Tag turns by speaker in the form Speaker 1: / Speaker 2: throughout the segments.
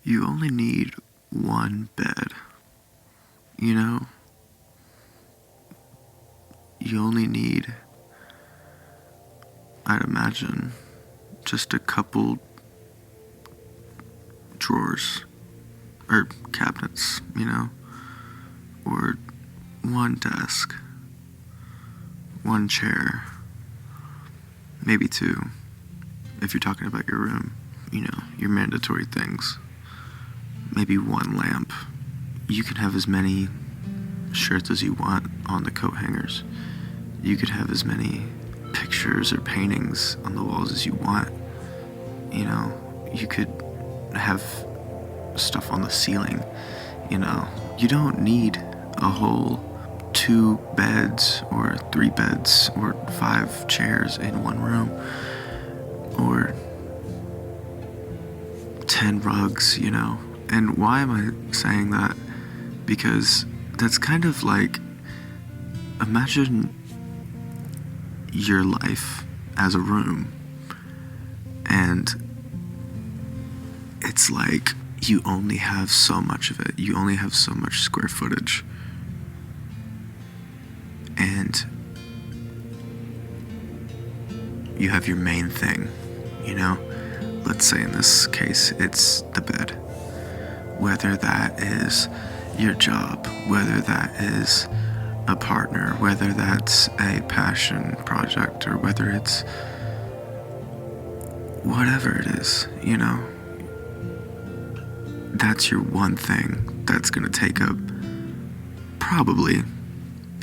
Speaker 1: You only need one bed, you know? You only need, I'd imagine, just a couple drawers, or cabinets, or one desk, one chair, maybe two, if you're talking about your room, your mandatory things. Maybe one lamp. You can have as many shirts as you want on the coat hangers. You could have as many pictures or paintings on the walls as you want. You could have stuff on the ceiling. You don't need a whole 2 beds or 3 beds or 5 chairs in one room or 10 rugs, And why am I saying that? Because that's kind of like, imagine your life as a room, and it's like you only have so much of it. You only have so much square footage. And you have your main thing, Let's say in this case, it's the bed. Whether that is your job, whether that is a partner, whether that's a passion project, or whether it's whatever it is, that's your one thing that's going to take up probably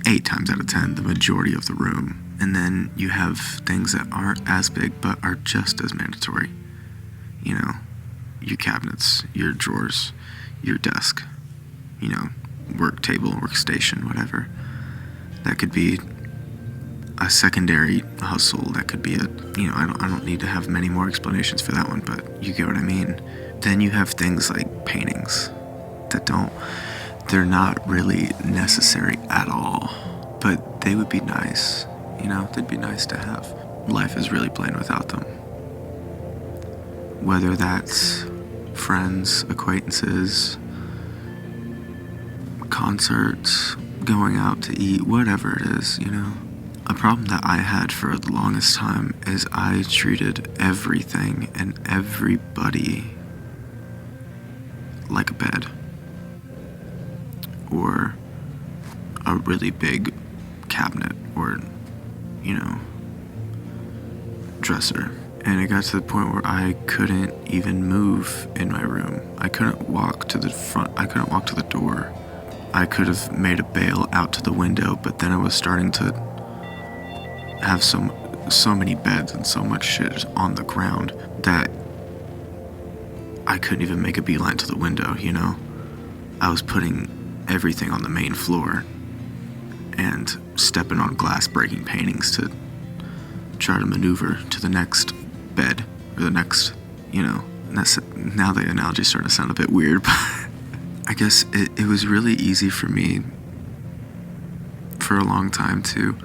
Speaker 1: 8 times out of 10 the majority of the room. And then you have things that aren't as big but are just as mandatory. Your cabinets, your drawers, your desk, work table, workstation, whatever. That could be a secondary hustle. That could be I don't need to have many more explanations for that one, but you get what I mean. Then you have things like paintings that they're not really necessary at all, but they would be nice, they'd be nice to have. Life is really plain without them. Whether that's friends, acquaintances, concerts, going out to eat, whatever it is, A problem that I had for the longest time is I treated everything and everybody like a bed or a really big cabinet or, dresser. And it got to the point where I couldn't even move in my room. I couldn't walk to the front. I couldn't walk to the door. I could have made a bail out to the window, but then I was starting to have so many beds and so much shit on the ground that I couldn't even make a beeline to the window, I was putting everything on the main floor and stepping on glass, breaking paintings to try to maneuver to the next bed or the next, now the analogy's starting to sound a bit weird, but I guess it was really easy for me for a long time to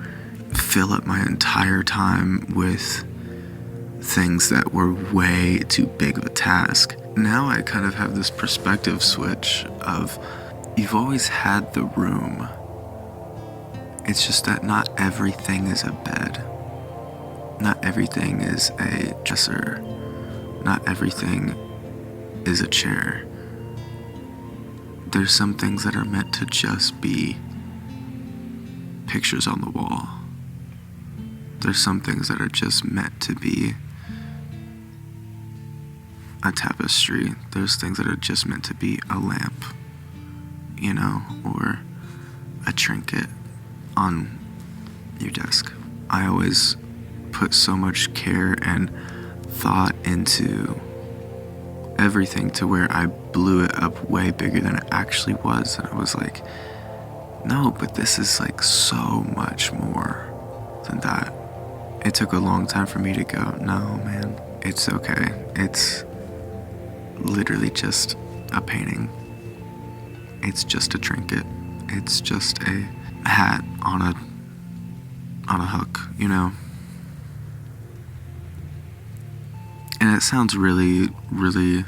Speaker 1: fill up my entire time with things that were way too big of a task. Now I kind of have this perspective switch of, you've always had the room. It's just that not everything is a bed. Not everything is a dresser. Not everything is a chair. There's some things that are meant to just be pictures on the wall. There's some things that are just meant to be a tapestry. There's things that are just meant to be a lamp, or a trinket on your desk. I always put so much care and thought into everything to where I blew it up way bigger than it actually was. And I was like, no, but this is like so much more than that. It took a long time for me to go, no, man, it's okay. It's literally just a painting. It's just a trinket. It's just a hat on a hook, And it sounds really, really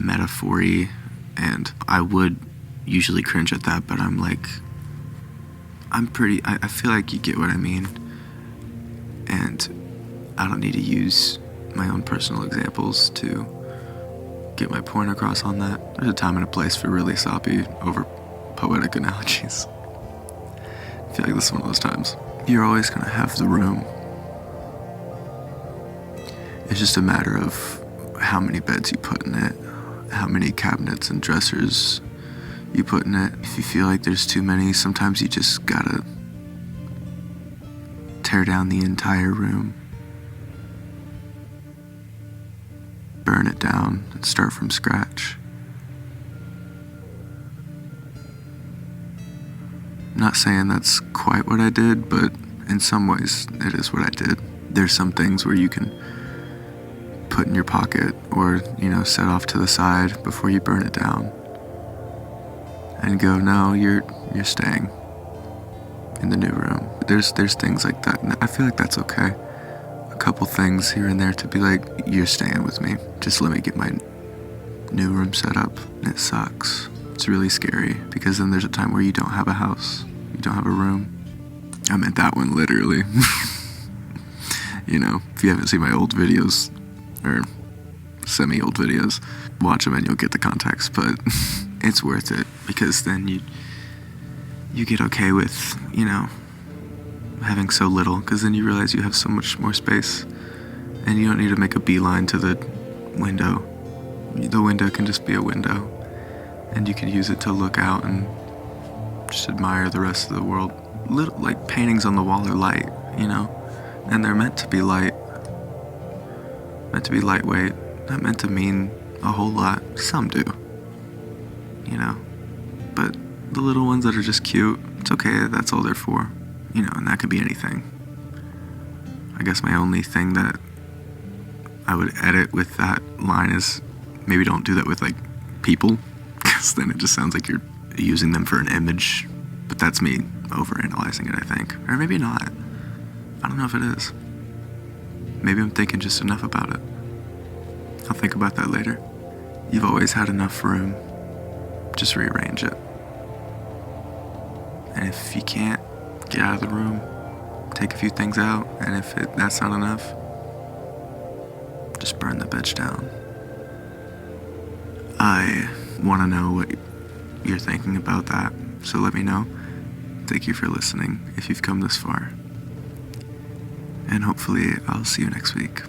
Speaker 1: metaphor-y, and I would usually cringe at that, but I'm like, I feel like you get what I mean, and I don't need to use my own personal examples to get my point across on that. There's a time and a place for really soppy, over poetic analogies. I feel like this is one of those times. You're always gonna have the room. It's just a matter of how many beds you put in it, how many cabinets and dressers you put in it. If you feel like there's too many, sometimes you just gotta tear down the entire room, burn it down, and start from scratch. I'm not saying that's quite what I did, but in some ways it is what I did. There's some things where you can put in your pocket or, set off to the side before you burn it down and go, no, you're staying in the new room. There's things like that, and I feel like that's okay. A couple things here and there to be like, you're staying with me. Just let me get my new room set up. And it sucks. It's really scary, because then there's a time where you don't have a house, you don't have a room. I meant that one literally. If you haven't seen my old videos, or semi-old videos, watch them and you'll get the context, but it's worth it, because then you get okay with, having so little, because then you realize you have so much more space, and you don't need to make a beeline to the window. The window can just be a window, and you can use it to look out and just admire the rest of the world. Little, like, paintings on the wall are light, and they're meant to be light, meant to be lightweight, not meant to mean a whole lot. Some do, but the little ones that are just cute, it's okay, that's all they're for, and that could be anything. I guess my only thing that I would edit with that line is maybe don't do that with, like, people, because then it just sounds like you're using them for an image, but that's me overanalyzing it, I think. Or maybe not. I don't know if it is. Maybe I'm thinking just enough about it. I'll think about that later. You've always had enough room. Just rearrange it. And if you can't, get out of the room. Take a few things out. And if that's not enough, just burn the bitch down. I want to know what you're thinking about that, so let me know. Thank you for listening if you've come this far. And hopefully I'll see you next week.